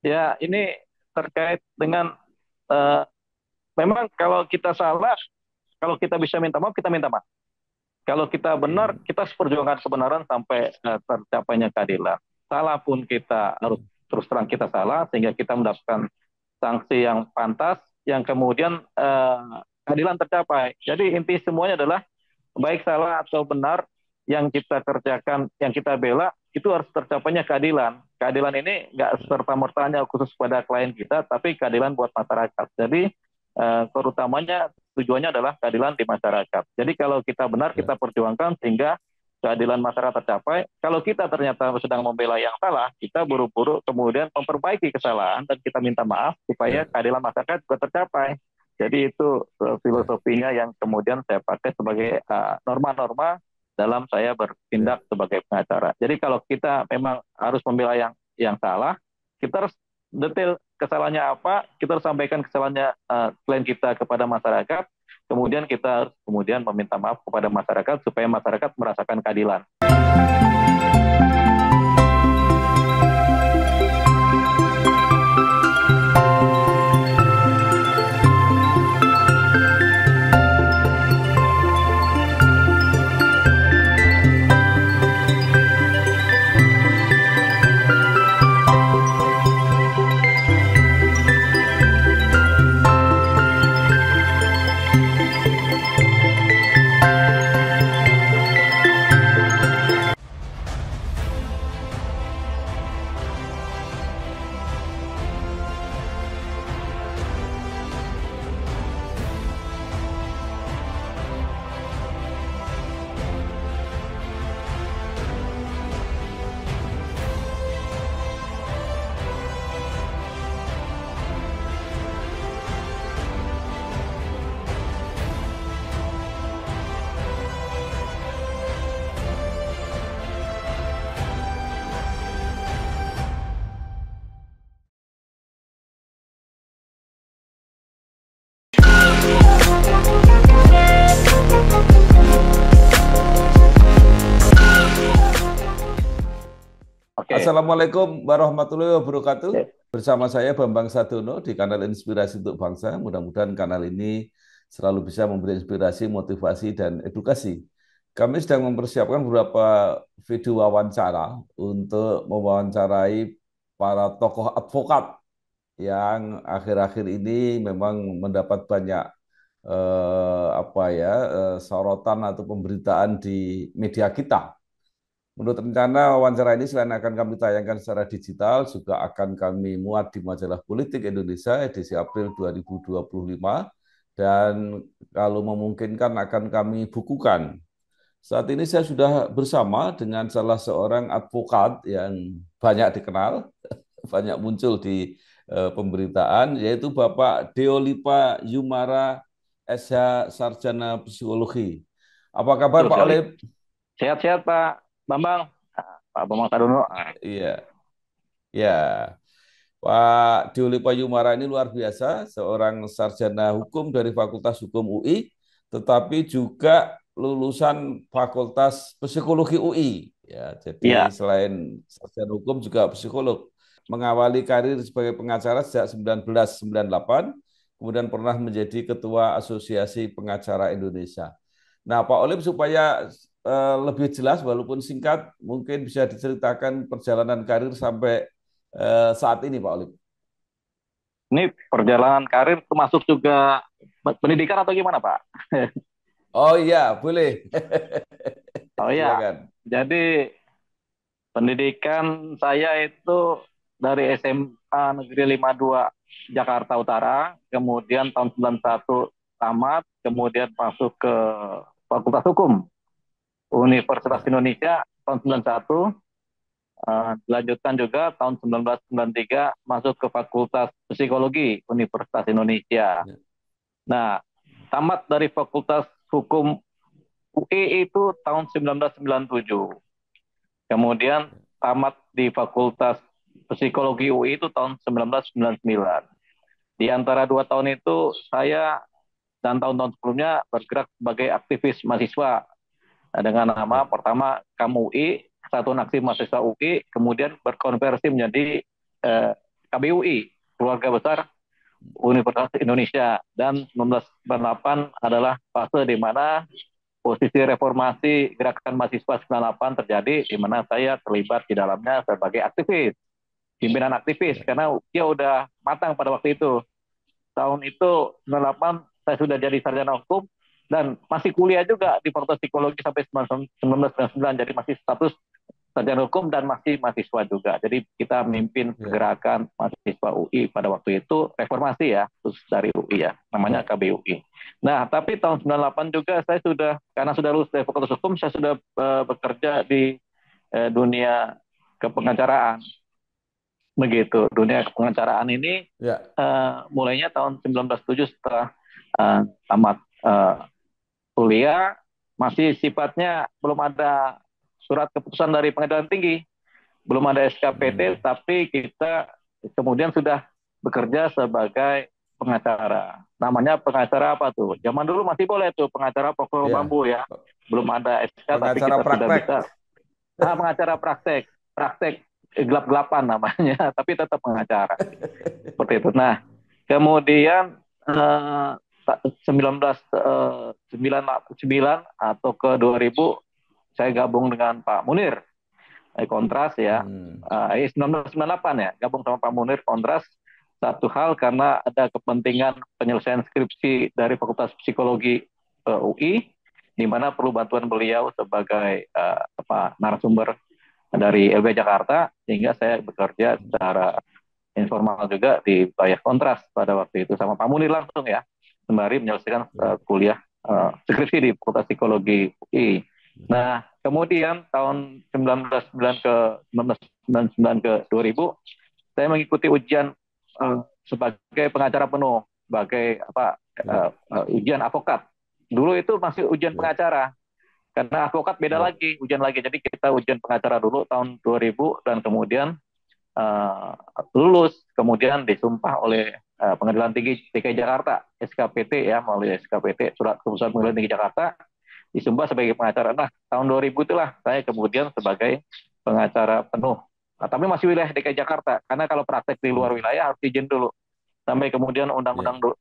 Ya, ini terkait dengan eh, memang kalau kita salah, kalau kita bisa minta maaf, kita minta maaf. Kalau kita benar, Hmm. kita harus perjuangkan kebenaran sampai tercapainya keadilan. Salah pun kita harus terus terang kita salah, sehingga kita mendapatkan sanksi yang pantas, yang kemudian keadilan tercapai. Jadi inti semuanya adalah baik salah atau benar yang kita kerjakan, yang kita bela, itu harus tercapainya keadilan. Keadilan ini nggak serta-mertanya khusus pada klien kita, tapi keadilan buat masyarakat. Jadi terutamanya tujuannya adalah keadilan di masyarakat. Jadi kalau kita benar, Ya. kita perjuangkan sehingga keadilan masyarakat tercapai. Kalau kita ternyata sedang membela yang salah, kita buru-buru kemudian memperbaiki kesalahan dan kita minta maaf supaya Ya. keadilan masyarakat juga tercapai. Jadi itu Ya. filosofinya yang kemudian saya pakai sebagai norma-norma dalam saya Ya. bertindak sebagai pengacara. Jadi kalau kita memang harus membela yang salah, kita harus detail kesalahannya apa, kita harus sampaikan kesalahannya klien kita kepada masyarakat, kemudian kita harus kemudian meminta maaf kepada masyarakat supaya masyarakat merasakan keadilan. Oke. Assalamualaikum warahmatullahi wabarakatuh. Okay. Bersama saya Bambang Sadono di kanal Inspirasi untuk Bangsa. Mudah-mudahan kanal ini selalu bisa memberi inspirasi, motivasi, dan edukasi. Kami sedang mempersiapkan beberapa video wawancara untuk mewawancarai para tokoh advokat yang akhir-akhir ini memang mendapat banyak sorotan atau pemberitaan di media kita. Menurut rencana wawancara ini selain akan kami tayangkan secara digital, juga akan kami muat di majalah Politik Indonesia edisi April 2025 dan kalau memungkinkan akan kami bukukan. Saat ini saya sudah bersama dengan salah seorang advokat yang banyak dikenal, banyak muncul di pemberitaan, yaitu Bapak Deolipa Yumara SH Sarjana Psikologi. Apa kabar Betul Pak sekali. Olip? Sehat-sehat Pak Bambang. Pak Bambang Sadono. Iya, ya. Pak Diuli Payumara ini luar biasa, seorang sarjana hukum dari Fakultas Hukum UI, tetapi juga lulusan Fakultas Psikologi UI. Ya, jadi Iya, selain sarjana hukum juga psikolog. Mengawali karir sebagai pengacara sejak 1998, kemudian pernah menjadi Ketua Asosiasi Pengacara Indonesia. Nah, Pak Olim supaya lebih jelas walaupun singkat, mungkin bisa diceritakan perjalanan karir sampai saat ini, Pak Olim. ini perjalanan karir termasuk juga pendidikan atau gimana Pak? Oh iya, boleh. Oh ya, Silakan. jadi pendidikan saya itu dari SMA Negeri 52 Jakarta Utara, kemudian tahun 91 tamat, kemudian masuk ke Fakultas Hukum Universitas Ya, Indonesia tahun 91, dilanjutkan juga tahun 1993 masuk ke Fakultas Psikologi Universitas Indonesia. ya, Nah, tamat dari Fakultas Hukum UI itu tahun 1997. Kemudian tamat di Fakultas Psikologi UI itu tahun 1999. Di antara 2 tahun itu saya dan tahun-tahun sebelumnya bergerak sebagai aktivis mahasiswa dengan nama ya, pertama KAM UI, Satuan Aksi Mahasiswa UI, kemudian berkonversi menjadi KBUI, Keluarga Besar Universitas Indonesia, dan 1998 adalah fase di mana posisi reformasi gerakan mahasiswa 98 terjadi, di mana saya terlibat di dalamnya sebagai aktivis, pimpinan aktivis, Ya. karena dia udah matang pada waktu itu. Tahun itu 98 saya sudah jadi sarjana hukum dan masih kuliah juga di Fakultas Psikologi sampai 1999, jadi masih status sarjana hukum dan masih mahasiswa juga. Jadi kita memimpin Ya. gerakan mahasiswa UI pada waktu itu, reformasi ya, khusus dari UI ya, namanya Ya. KBUI. Nah, tapi tahun 98 juga saya sudah, karena sudah lulus dari Fakultas Hukum, saya sudah bekerja di dunia kepengacaraan. Begitu, dunia kepengacaraan ini Ya. mulainya tahun 1997 setelah tamat kuliah, masih sifatnya belum ada surat keputusan dari pengadilan tinggi, belum ada SKPT, Hmm. tapi kita kemudian sudah bekerja sebagai pengacara. Namanya pengacara apa tuh? Zaman dulu masih boleh tuh pengacara pokok Ya. bambu ya. Belum ada SK, tapi Pengacara kita sudah praktek. bisa. Pengacara praktek, praktek gelap-gelapan namanya, tapi tetap pengacara. Seperti itu. Nah, kemudian 1999 atau ke 2000 saya gabung dengan Pak Munir Kontras ya. Hmm. 1998 ya, gabung sama Pak Munir Kontras. Satu hal karena ada kepentingan penyelesaian skripsi dari Fakultas Psikologi UI, di mana perlu bantuan beliau sebagai narasumber dari LB Jakarta, sehingga saya bekerja secara informal juga di wilayah Kontras pada waktu itu sama Pak Munir langsung ya, sembari menyelesaikan Ya. kuliah skripsi di Fakultas Psikologi UI. Nah, kemudian tahun 1999 ke 2000, saya mengikuti ujian sebagai pengacara penuh, sebagai Ya. ujian avokat. Dulu itu masih ujian Ya. pengacara, karena avokat beda Oh. lagi, ujian lagi. Jadi kita ujian pengacara dulu tahun 2000, dan kemudian uh, lulus, kemudian disumpah oleh Pengadilan Tinggi DKI Jakarta, SKPT ya, melalui SKPT, Surat Keputusan Pengadilan Ya. Tinggi Jakarta, disumpah sebagai pengacara. Nah, tahun 2000 itulah saya kemudian sebagai pengacara penuh. Nah, tapi masih wilayah DKI Jakarta, karena kalau praktek di luar Hmm. wilayah harus izin dulu. Sampai kemudian Ya.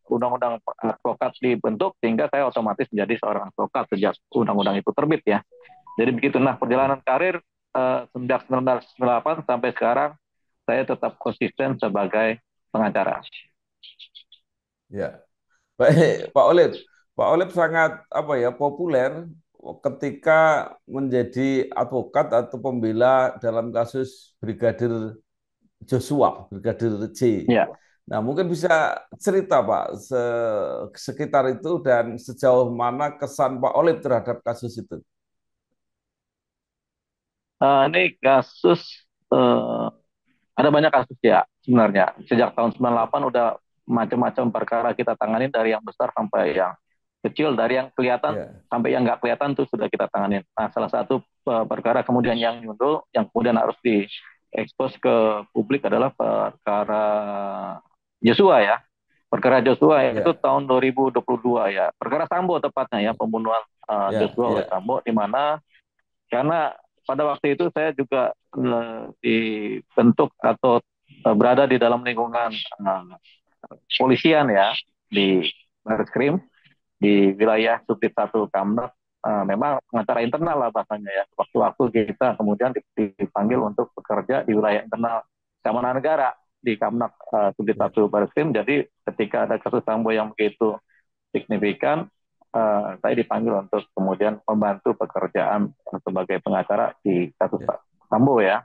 undang-undang advokat dibentuk, sehingga saya otomatis menjadi seorang advokat sejak undang-undang itu terbit ya. Jadi begitu. Nah, perjalanan karir sejak 1998 sampai sekarang, saya tetap konsisten sebagai pengacara. Ya. Baik, Pak Olip. Pak Olip sangat apa ya populer ketika menjadi advokat atau pembela dalam kasus Brigadir Joshua, Brigadir J. Ya, Nah, mungkin bisa cerita Pak sekitar itu dan sejauh mana kesan Pak Olip terhadap kasus itu. ini kasus ada banyak kasus ya sebenarnya. Sejak tahun 98 udah macam-macam perkara kita tangani, dari yang besar sampai yang kecil, dari yang kelihatan Ya. sampai yang nggak kelihatan tuh sudah kita tangani. Nah, salah satu perkara kemudian yang nyundul, yang kemudian harus diekspos ke publik adalah perkara Joshua ya. Perkara Joshua itu Ya. tahun 2022 ya. Perkara Sambo tepatnya ya, pembunuhan Ya. Joshua oleh Ya. Sambo, di mana karena pada waktu itu saya juga dibentuk atau berada di dalam lingkungan polisian ya, di Barreskrim di wilayah Subdit 1 Kamnap. Memang pengacara internal lah bahasanya ya. Waktu-waktu kita kemudian dipanggil untuk bekerja di wilayah internal keamanan negara di Kamnap Subdit Ya. 1 Barreskrim. Jadi ketika ada kasus Sambo yang begitu signifikan, saya dipanggil untuk kemudian membantu pekerjaan sebagai pengacara di kasus Ya. Sambo ya.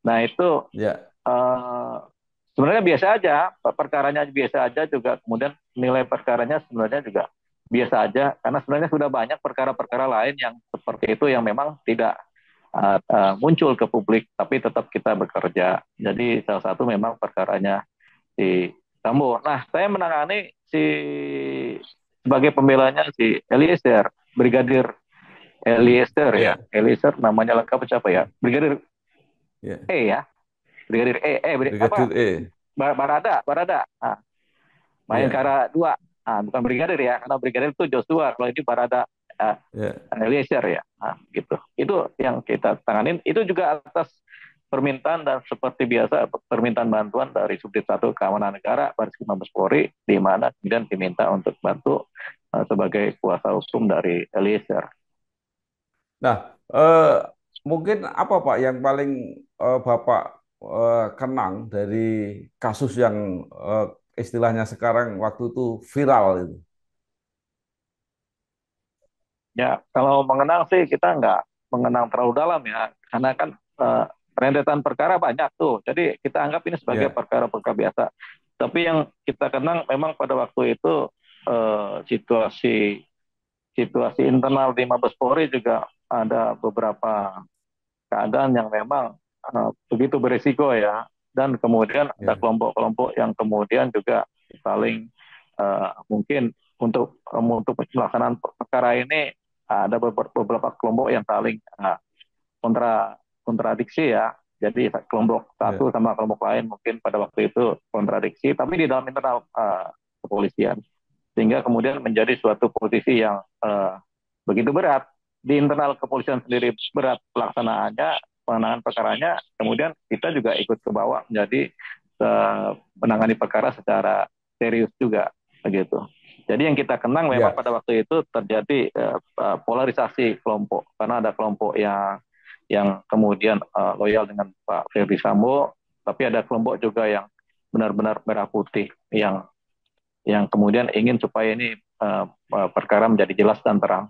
Nah itu Ya. sebenarnya biasa aja, perkaranya biasa aja juga, kemudian nilai perkaranya sebenarnya juga biasa aja, karena sebenarnya sudah banyak perkara-perkara lain yang seperti itu yang memang tidak muncul ke publik, tapi tetap kita bekerja. Jadi salah satu memang perkaranya si Sambo. Nah, saya menangani sebagai pembelanya si Eliezer, Brigadir Eliezer ya. Ya. Eliezer namanya lengkap siapa ya? Brigadir Ya. E ya. Brigadir Brigadir E. Barada, Barada. Nah, main Ya. Kara 2. Nah, bukan Brigadir ya, karena Brigadir itu Joshua, kalau ini Barada Ya. Eliezer ya. Nah, gitu. Itu yang kita tanganin. Itu juga atas permintaan dan seperti biasa permintaan bantuan dari Subdit 1 Keamanan Negara Bareskrim Mabes Polri, di mana kemudian diminta untuk bantu sebagai kuasa hukum dari Eliezer. Nah, mungkin apa Pak yang paling Bapak kenang dari kasus yang istilahnya sekarang waktu itu viral itu? Ya, kalau mengenang sih kita nggak mengenang terlalu dalam ya, karena kan rentetan perkara banyak tuh. Jadi kita anggap ini sebagai Ya, perkara-perkara biasa. Tapi yang kita kenang memang pada waktu itu situasi situasi internal di Mabes Polri juga ada beberapa keadaan yang memang begitu berisiko ya. Dan kemudian ada ya, kelompok-kelompok yang kemudian juga saling mungkin untuk pelaksanaan perkara ini ada beberapa kelompok yang saling kontra kontradiksi ya. Jadi kelompok ya, satu sama kelompok lain mungkin pada waktu itu kontradiksi, tapi di dalam internal kepolisian, sehingga kemudian menjadi suatu posisi yang begitu berat di internal kepolisian sendiri, berat pelaksanaannya, penanganan perkaranya, kemudian kita juga ikut ke bawah menjadi menangani perkara secara serius juga begitu. Jadi yang kita kenang memang ya. pada waktu itu terjadi polarisasi kelompok, karena ada kelompok yang kemudian loyal dengan Pak Ferdi Sambo, tapi ada kelompok juga yang benar-benar merah putih yang kemudian ingin supaya ini perkara menjadi jelas dan terang.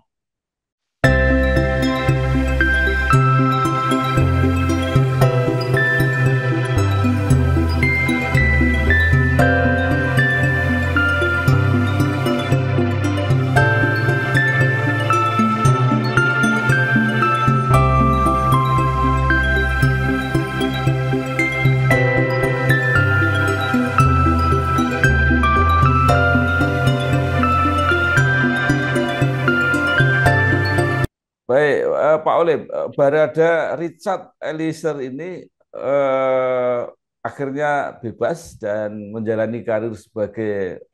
Baik, Pak Olim, Barada Richard Eliezer ini eh, akhirnya bebas dan menjalani karir sebagai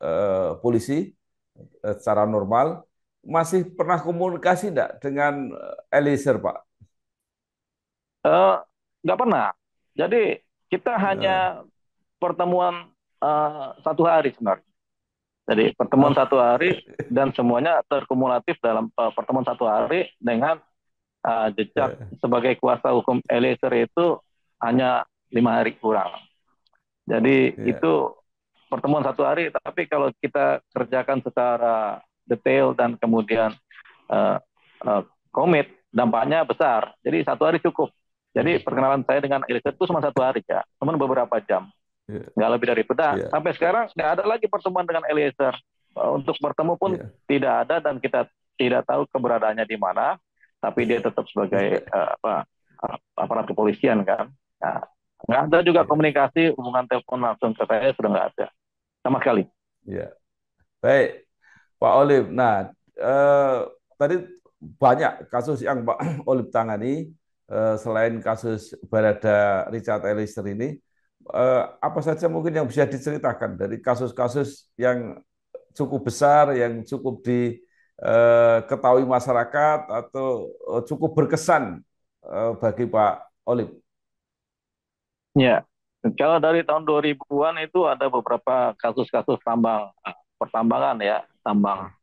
polisi secara normal. Masih pernah komunikasi enggak dengan Eliezer, Pak? Eh, nggak pernah. Jadi kita Eh, hanya pertemuan 1 hari sebenarnya. Jadi pertemuan oh, 1 hari dan semuanya terkumulatif dalam pertemuan 1 hari dengan jejak eh, sebagai kuasa hukum Eliezer itu hanya 5 hari kurang. Jadi ya, itu pertemuan 1 hari, tapi kalau kita kerjakan secara detail dan kemudian uh, uh, komit, dampaknya besar. Jadi 1 hari cukup. Jadi ya, perkenalan saya dengan Eliezer itu cuma 1 hari ya, cuma beberapa jam, ya, nggak lebih dari itu. Nah, ya, sampai sekarang nggak ada lagi pertemuan dengan Eliezer. Untuk bertemu pun ya, tidak ada dan kita tidak tahu keberadaannya di mana. Tapi dia tetap sebagai ya, aparat kepolisian kan. Nah, nggak ada juga ya, komunikasi, hubungan telepon langsung ke saya sudah nggak ada sama sekali. ya. Baik, Pak Olim. Nah, eh, tadi banyak kasus yang Pak Olim tangani selain kasus Barada Richard Eliezer ini. Apa saja mungkin yang bisa diceritakan dari kasus-kasus yang cukup besar, yang cukup diketahui masyarakat atau cukup berkesan bagi Pak Olim? Ya, kalau dari tahun 2000-an itu ada beberapa kasus-kasus pertambangan ya, tambang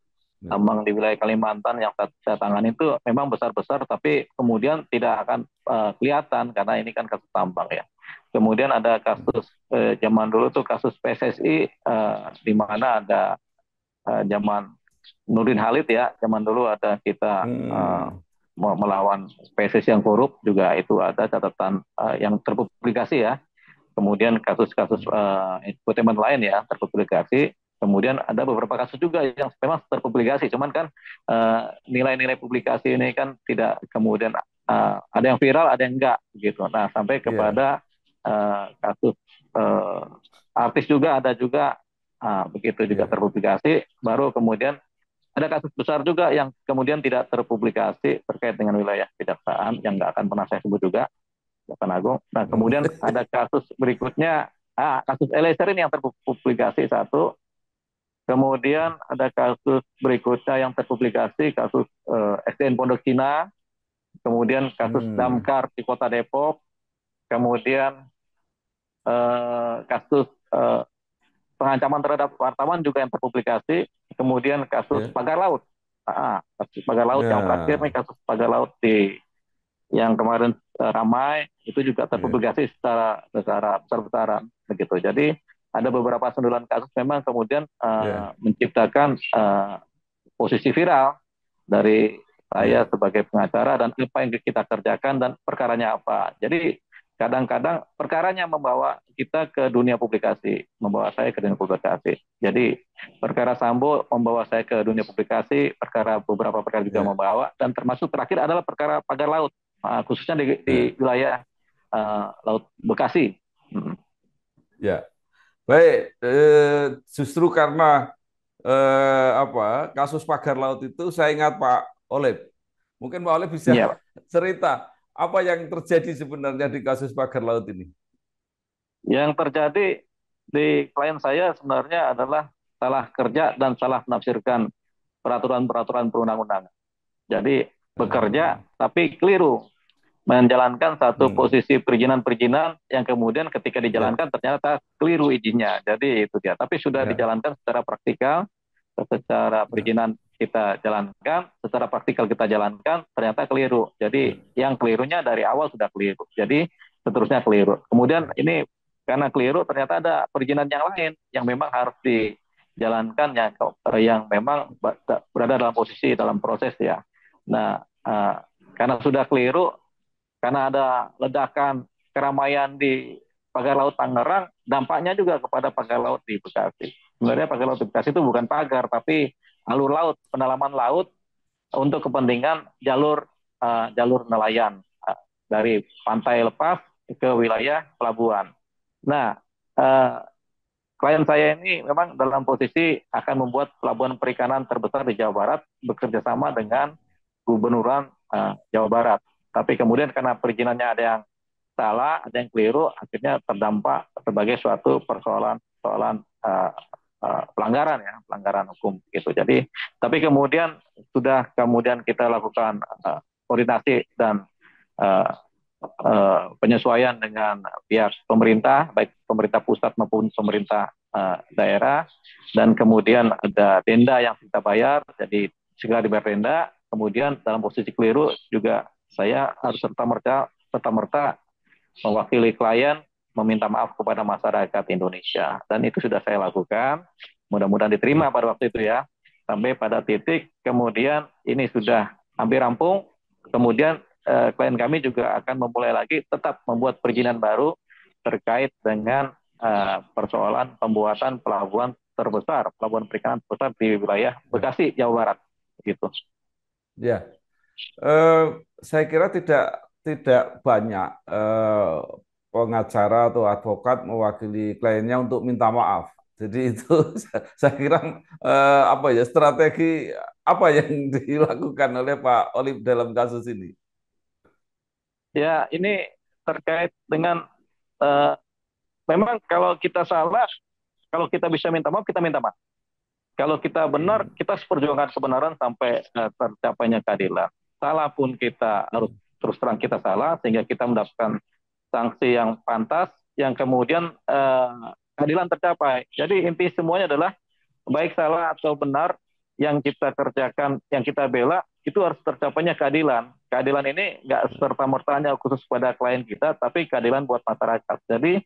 Ya, tambang di wilayah Kalimantan yang saya tangani itu memang besar-besar, tapi kemudian tidak akan kelihatan karena ini kan kasus tambang ya. Kemudian ada kasus zaman dulu tuh kasus PSSI, di mana ada zaman Nurdin Halid ya, zaman dulu ada kita hmm, melawan PSSI yang korup, juga itu ada catatan yang terpublikasi ya. Kemudian kasus-kasus infotainment lain ya terpublikasi. Kemudian ada beberapa kasus juga yang memang terpublikasi, cuman kan nilai-nilai publikasi ini kan tidak kemudian ada yang viral, ada yang enggak gitu. Nah, sampai ya, kepada kasus artis juga ada juga, begitu juga ya, terpublikasi. Baru kemudian ada kasus besar juga yang kemudian tidak terpublikasi terkait dengan wilayah kejaksaan yang nggak akan pernah saya sebut juga, Kejaksaan Agung. Nah, kemudian ada kasus berikutnya, kasus Eliezer ini yang terpublikasi satu. Kemudian ada kasus berikutnya yang terpublikasi, kasus SDN Pondok Cina. Kemudian kasus hmm, Damkar di Kota Depok. kemudian kasus pengancaman terhadap wartawan juga yang terpublikasi, kemudian kasus Ya. pagar laut. Kasus pagar laut yang terakhir nih, Ya. kasus pagar laut di yang kemarin ramai itu juga Ya. terpublikasi secara besar-besaran begitu. Jadi ada beberapa sundulan kasus memang kemudian Ya. menciptakan posisi viral dari saya Ya. sebagai pengacara dan apa yang kita kerjakan dan perkaranya apa. Jadi kadang-kadang perkaranya membawa kita ke dunia publikasi, membawa saya ke dunia publikasi. Jadi perkara Sambo membawa saya ke dunia publikasi, beberapa perkara juga Ya. membawa, dan termasuk terakhir adalah perkara pagar laut, khususnya di Ya. wilayah Laut Bekasi. Hmm. Ya. Baik, justru karena kasus pagar laut itu saya ingat Pak Olip. Mungkin Pak Olip bisa Ya, cerita apa yang terjadi sebenarnya di kasus pagar laut ini. yang terjadi di klien saya sebenarnya adalah salah kerja dan salah menafsirkan peraturan-peraturan perundang-undangan. Jadi bekerja Hmm. tapi keliru menjalankan satu Hmm. posisi perizinan-perizinan yang kemudian ketika Ya. dijalankan ternyata keliru izinnya. Jadi itu dia. Tapi sudah Ya. dijalankan secara praktikal, secara Ya. perizinan kita jalankan, secara praktikal kita jalankan, ternyata keliru. Ya. Jadi yang kelirunya dari awal sudah keliru. Jadi seterusnya keliru. Kemudian Ya. ini karena keliru ternyata ada perizinan yang lain yang memang harus dijalankan yang memang berada dalam posisi dalam proses ya. Nah, karena sudah keliru, karena ada ledakan keramaian di pagar laut Tangerang, dampaknya juga kepada pagar laut di Bekasi. Sebenarnya pagar laut di Bekasi itu bukan pagar, tapi alur laut, pendalaman laut untuk kepentingan jalur nelayan dari pantai lepas ke wilayah pelabuhan. Nah, uh, klien saya ini memang dalam posisi akan membuat pelabuhan perikanan terbesar di Jawa Barat bekerja sama dengan gubernuran Jawa Barat. Tapi kemudian karena perizinannya ada yang salah, ada yang keliru, akhirnya terdampak sebagai suatu persoalan pelanggaran ya, pelanggaran hukum gitu. Jadi, tapi kemudian sudah kemudian kita lakukan koordinasi dan uh, penyesuaian dengan pihak pemerintah, baik pemerintah pusat maupun pemerintah daerah, dan kemudian ada denda yang kita bayar, jadi segera dibayar denda. Kemudian dalam posisi keliru juga saya harus serta merta mewakili klien meminta maaf kepada masyarakat Indonesia, dan itu sudah saya lakukan. Mudah-mudahan diterima Ya. pada waktu itu ya. Sampai pada titik kemudian ini sudah hampir rampung. Kemudian klien kami juga akan memulai lagi tetap membuat perizinan baru terkait dengan persoalan pembuatan pelabuhan terbesar, pelabuhan perikanan terbesar di wilayah Ya. Bekasi, Jawa Barat. Gitu. Ya. Eh, saya kira tidak tidak banyak pengacara atau advokat mewakili kliennya untuk minta maaf. Jadi itu saya kira apa ya strategi apa yang dilakukan oleh Pak Olip dalam kasus ini? Ya, ini terkait dengan uh, memang kalau kita salah, kalau kita bisa minta maaf, kita minta maaf. Kalau kita benar, Hmm. kita perjuangkan kebenaran sampai tercapainya keadilan. Salah pun kita harus terus terang kita salah, sehingga kita mendapatkan sanksi yang pantas, yang kemudian keadilan tercapai. Jadi inti semuanya adalah baik salah atau benar yang kita kerjakan, yang kita bela, itu harus tercapainya keadilan. Keadilan ini nggak serta-mertanya khusus pada klien kita, tapi keadilan buat masyarakat. Jadi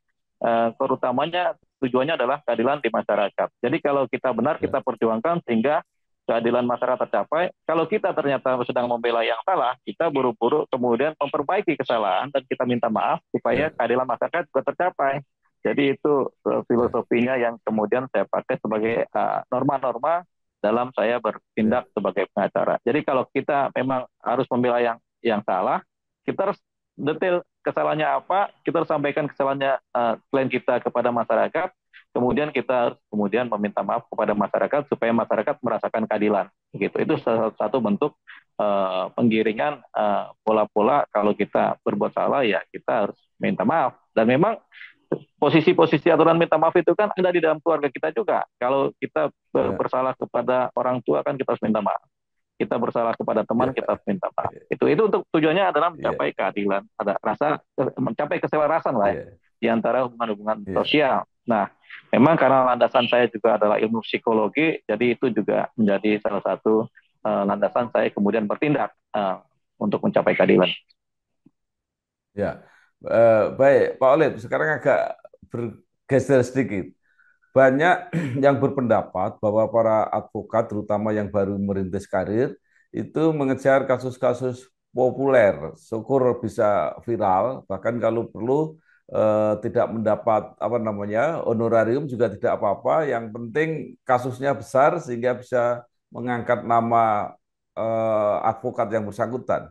terutamanya tujuannya adalah keadilan di masyarakat. Jadi kalau kita benar, Ya. kita perjuangkan sehingga keadilan masyarakat tercapai. Kalau kita ternyata sedang membela yang salah, kita buru-buru kemudian memperbaiki kesalahan dan kita minta maaf supaya Ya. keadilan masyarakat juga tercapai. Jadi itu Ya. filosofinya yang kemudian saya pakai sebagai norma-norma dalam saya Ya. bertindak sebagai pengacara. Jadi kalau kita memang harus membela yang salah, kita harus detail kesalahannya apa, kita harus sampaikan kesalahannya klien kita kepada masyarakat, kemudian kita harus kemudian meminta maaf kepada masyarakat supaya masyarakat merasakan keadilan. Gitu. Itu salah satu bentuk penggiringan pola-pola kalau kita berbuat salah ya kita harus minta maaf. Dan memang posisi-posisi aturan minta maaf itu kan ada di dalam keluarga kita juga. Kalau kita Ya. bersalah kepada orang tua kan kita harus minta maaf. kita bersalah kepada teman, Ya, kita harus minta maaf. Itu untuk tujuannya adalah ya, mencapai keadilan, ada rasa mencapai keselarasan lah ya, ya, di antara hubungan-hubungan ya. sosial. Nah, memang karena landasan saya juga adalah ilmu psikologi, jadi itu juga menjadi salah satu landasan saya kemudian bertindak untuk mencapai keadilan. Ya. Baik, Pak Olip, sekarang agak bergeser sedikit. Banyak yang berpendapat bahwa para advokat, terutama yang baru merintis karir, itu mengejar kasus-kasus populer. Syukur bisa viral, bahkan kalau perlu tidak mendapat apa namanya honorarium juga tidak apa-apa. Yang penting kasusnya besar sehingga bisa mengangkat nama advokat yang bersangkutan.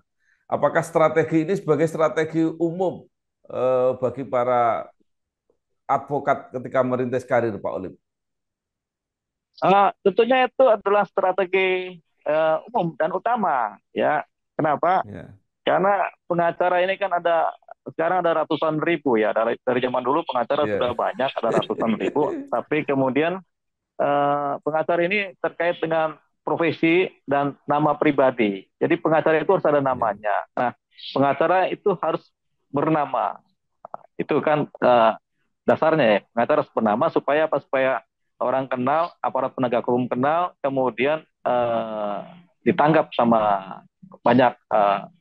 Apakah strategi ini sebagai strategi umum bagi para advokat ketika merintis karir, Pak Olip? Tentunya itu adalah strategi umum dan utama ya. Kenapa? Ya. Karena pengacara ini kan ada sekarang ada ratusan ribu ya. Dari zaman dulu pengacara sudah Ya. banyak, ada ratusan ribu. Tapi kemudian pengacara ini terkait dengan profesi dan nama pribadi. Jadi pengacara itu harus ada Ya. namanya. Nah, pengacara itu harus bernama. Itu kan dasarnya ya. Pengacara harus bernama supaya apa? Supaya orang kenal, aparat penegak hukum kenal, kemudian ditanggap sama banyak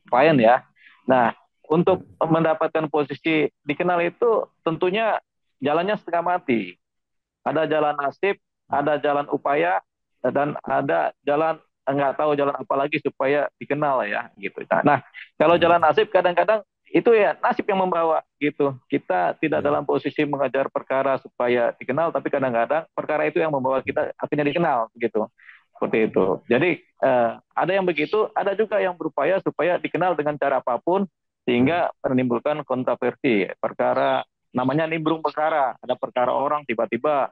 klien ya. Nah, untuk mendapatkan posisi dikenal itu tentunya jalannya setengah mati. Ada jalan nasib, ada jalan upaya, dan ada jalan nggak tahu jalan apa lagi supaya dikenal ya gitu. Nah, kalau jalan Ya. nasib kadang-kadang itu ya nasib yang membawa gitu. Kita tidak Ya. dalam posisi mengejar perkara supaya dikenal, tapi kadang-kadang perkara itu yang membawa kita akhirnya dikenal gitu. Seperti itu. Jadi ada yang begitu, ada juga yang berupaya supaya dikenal dengan cara apapun Ya. sehingga menimbulkan kontroversi. Perkara namanya nimbrung perkara, ada perkara orang tiba-tiba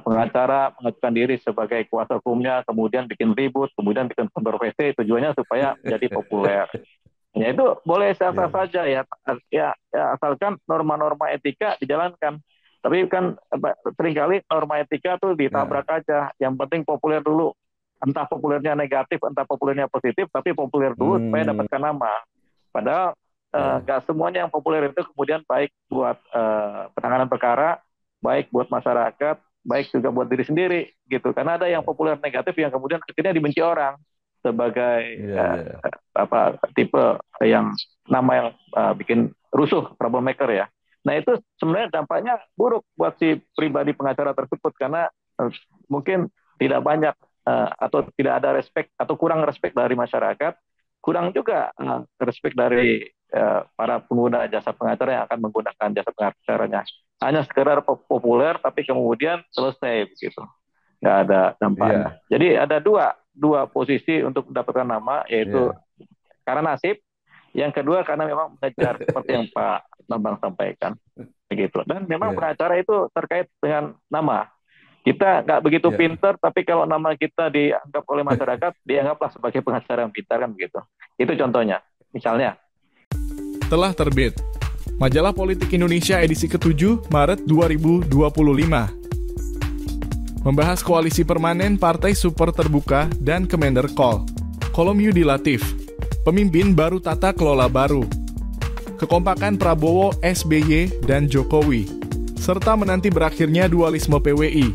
pengacara mengajukan diri sebagai kuasa hukumnya, kemudian bikin ribut, kemudian bikin kontroversi, tujuannya supaya menjadi populer. Ya itu boleh sah-sah Ya. saja ya, asalkan norma-norma etika dijalankan. Tapi kan seringkali norma etika tuh ditabrak Ya. aja. Yang penting populer dulu. Entah populernya negatif, entah populernya positif, tapi populer dulu supaya Hmm. dapatkan nama. Padahal Ya. nggak semuanya yang populer itu kemudian baik buat penanganan perkara, baik buat masyarakat, baik juga buat diri sendiri gitu. Karena ada yang Ya. populer negatif yang kemudian akhirnya dibenci orang sebagai Ya. Ya. apa tipe yang nama yang bikin rusuh, troublemaker ya. Nah itu sebenarnya dampaknya buruk buat si pribadi pengacara tersebut karena mungkin tidak banyak atau tidak ada respect atau kurang respect dari masyarakat, kurang juga respect dari para pengguna jasa pengacara yang akan menggunakan jasa pengacaranya. Hanya sekedar populer tapi kemudian selesai begitu, nggak ada dampaknya. Iya. Jadi ada dua posisi untuk mendapatkan nama, yaitu Iya. karena nasib, yang kedua karena memang mengejar seperti yang Pak Bambang sampaikan begitu. Dan memang Iya. pengacara itu terkait dengan nama. Kita nggak begitu Iya. pinter, tapi kalau nama kita dianggap oleh masyarakat, dianggaplah sebagai pengacara yang pintar kan begitu. Itu contohnya. Misalnya, Telah terbit Majalah Politik Indonesia edisi ke-7 Maret 2025. Membahas koalisi permanen Partai Super Terbuka dan Kemenderkol. Kolom Yudi Latif. Pemimpin baru tata kelola baru. Kekompakan Prabowo, SBY, dan Jokowi. Serta menanti berakhirnya dualisme PWI.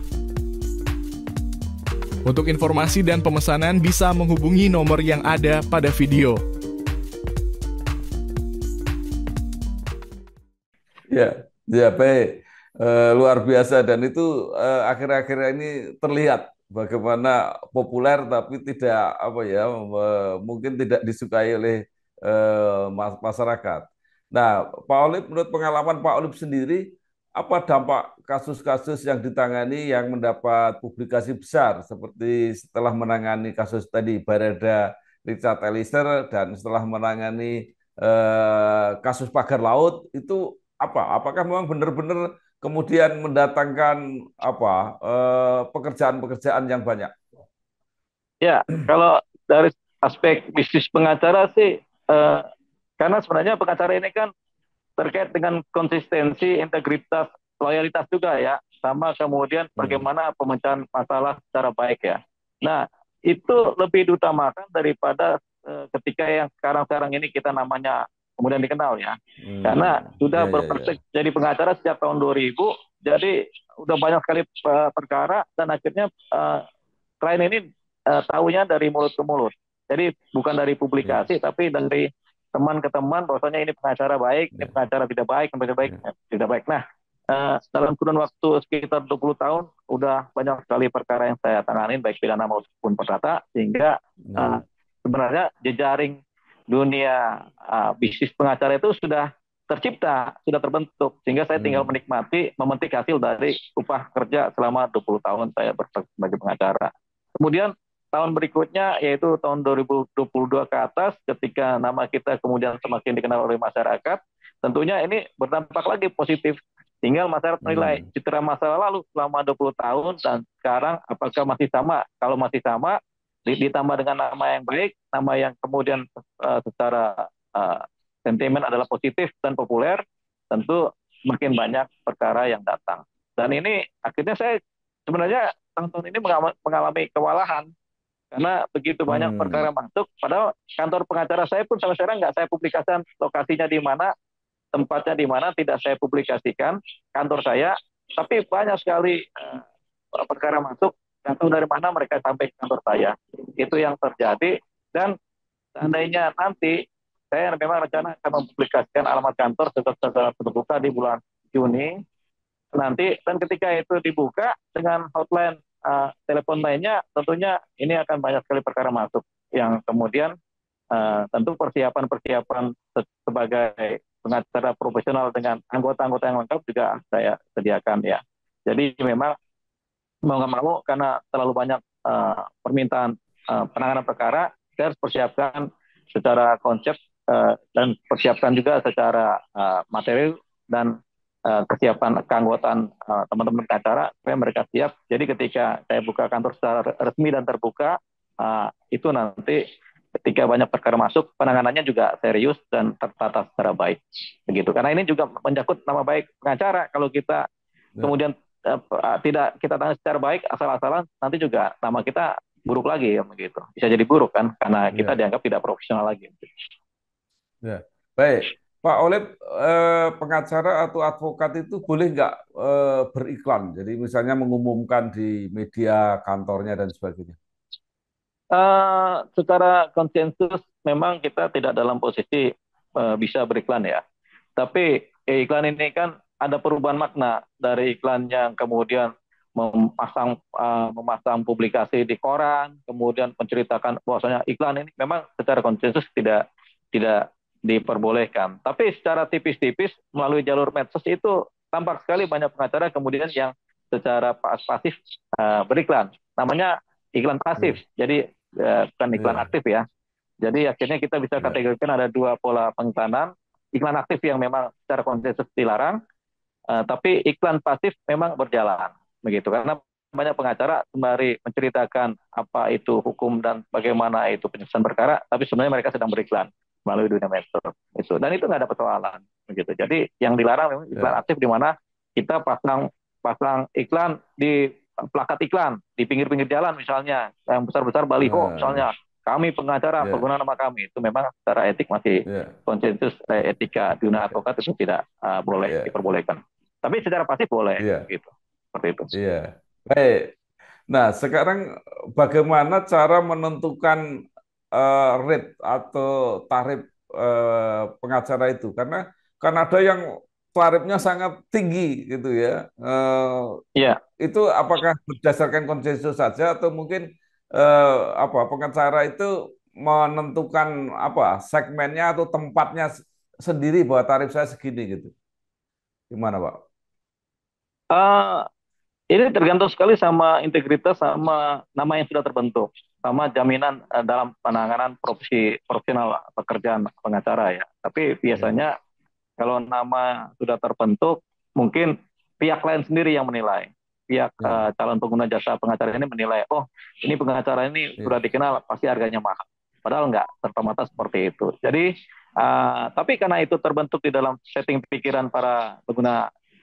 Untuk informasi dan pemesanan bisa menghubungi nomor yang ada pada video. Ya, ya baik. Luar biasa dan itu akhir-akhir ini terlihat bagaimana populer tapi tidak apa ya mungkin tidak disukai oleh masyarakat. Nah, Pak Olip, menurut pengalaman Pak Olip sendiri, apa dampak kasus-kasus yang ditangani yang mendapat publikasi besar seperti setelah menangani kasus tadi Barada Richard Eliezer dan setelah menangani kasus pagar laut itu apa? Apakah memang benar-benar kemudian mendatangkan apa pekerjaan-pekerjaan yang banyak? ya kalau dari aspek bisnis pengacara sih, karena sebenarnya pengacara ini kan terkait dengan konsistensi, integritas, loyalitas juga ya, sama kemudian Hmm. bagaimana pemecahan masalah secara baik ya. Nah, itu lebih diutamakan daripada ketika yang sekarang-sekarang ini kita namanya kemudian dikenal ya. Karena sudah Ya, ya, ya. berpraktek jadi pengacara sejak tahun 2000, jadi udah banyak sekali perkara dan akhirnya klien ini tahunya dari mulut ke mulut. Jadi bukan dari Ya, publikasi, tapi dari teman ke teman, bahwasanya ini pengacara baik, ini ya, pengacara tidak baik, pengacara baik, ya. tidak baik. Nah, dalam kurun waktu sekitar 20 tahun, udah banyak sekali perkara yang saya tanganin, baik pidana maupun perdata, sehingga Nah, sebenarnya jejaring dunia bisnis pengacara itu sudah tercipta, sudah terbentuk, sehingga saya tinggal menikmati, memetik hasil dari upah kerja selama 20 tahun saya berpraktek sebagai pengacara. Kemudian tahun berikutnya yaitu tahun 2022 ke atas, ketika nama kita kemudian semakin dikenal oleh masyarakat, tentunya ini berdampak lagi positif. Tinggal masyarakat menilai citra masa lalu selama 20 tahun dan sekarang apakah masih sama. Kalau masih sama, ditambah dengan nama yang baik, nama yang kemudian secara sentimen adalah positif dan populer, tentu semakin banyak perkara yang datang. Dan ini akhirnya saya sebenarnya tahun-tahun ini mengalami kewalahan karena begitu banyak perkara masuk, padahal kantor pengacara saya pun sampai sekarang nggak saya publikasikan lokasinya di mana, tempatnya di mana, tidak saya publikasikan kantor saya, tapi banyak sekali perkara masuk, nggak tahu dari mana mereka sampai ke kantor saya. Itu yang terjadi, dan seandainya nanti saya memang rencana akan mempublikasikan alamat kantor secara terbuka di bulan Juni nanti, dan ketika itu dibuka dengan hotline telepon lainnya, tentunya ini akan banyak sekali perkara masuk yang kemudian tentu persiapan-persiapan sebagai pengacara profesional dengan anggota-anggota yang lengkap juga saya sediakan ya. Jadi memang mau nggak mau karena terlalu banyak permintaan penanganan perkara, saya harus persiapkan secara konsep dan persiapkan juga secara materi dan kesiapan keanggotaan teman-teman pengacara supaya mereka siap. Jadi ketika saya buka kantor secara resmi dan terbuka, itu nanti ketika banyak perkara masuk, penanganannya juga serius dan tertata secara baik. Begitu. Karena ini juga menyangkut nama baik pengacara. Kalau kita kemudian tidak kita tangani secara baik, asal-asalan, nanti juga nama kita buruk lagi ya begitu. Bisa jadi buruk kan, karena kita dianggap tidak profesional lagi. Ya, baik. Pak Olip, pengacara atau advokat itu boleh nggak beriklan? Jadi misalnya mengumumkan di media kantornya dan sebagainya. Secara konsensus memang kita tidak dalam posisi bisa beriklan ya. Tapi iklan ini kan ada perubahan makna dari iklan yang kemudian memasang publikasi di koran, kemudian menceritakan bahwasanya iklan ini memang secara konsensus tidak diperbolehkan. Tapi secara tipis-tipis melalui jalur medsos itu tampak sekali banyak pengacara kemudian yang secara pasif beriklan. Namanya iklan pasif. Jadi bukan iklan aktif ya. Jadi akhirnya kita bisa kategorikan ada dua pola pengiklanan. Iklan aktif yang memang secara konsensus dilarang, tapi iklan pasif memang berjalan. Begitu. Karena banyak pengacara sembari menceritakan apa itu hukum dan bagaimana itu penyelesaian perkara, tapi sebenarnya mereka sedang beriklan melalui dunia medsos. Itu. Dan itu nggak ada persoalan. Begitu. Jadi yang dilarang memang iklan aktif di mana kita pasang iklan di plakat iklan di pinggir-pinggir jalan misalnya, yang besar-besar baliho misalnya, kami pengacara pengguna nama kami, itu memang secara etik masih konsensus etika dunia advokat itu tidak boleh diperbolehkan. Tapi secara pasif boleh, gitu. Seperti itu. Iya, baik. Nah, sekarang bagaimana cara menentukan rate atau tarif pengacara itu? Karena kan ada yang tarifnya sangat tinggi gitu ya. Itu apakah berdasarkan konsensus saja atau mungkin pengacara itu menentukan segmennya atau tempatnya sendiri bahwa tarif saya segini gitu. Gimana, Pak? Ini tergantung sekali sama integritas, sama nama yang sudah terbentuk, sama jaminan dalam penanganan profesional pekerjaan pengacara ya. Tapi biasanya kalau nama sudah terbentuk, mungkin pihak lain sendiri yang menilai. Pihak calon pengguna jasa pengacara ini menilai, oh ini pengacara ini sudah dikenal, pasti harganya mahal. Padahal nggak serta-merta seperti itu. Jadi, tapi karena itu terbentuk di dalam setting pikiran para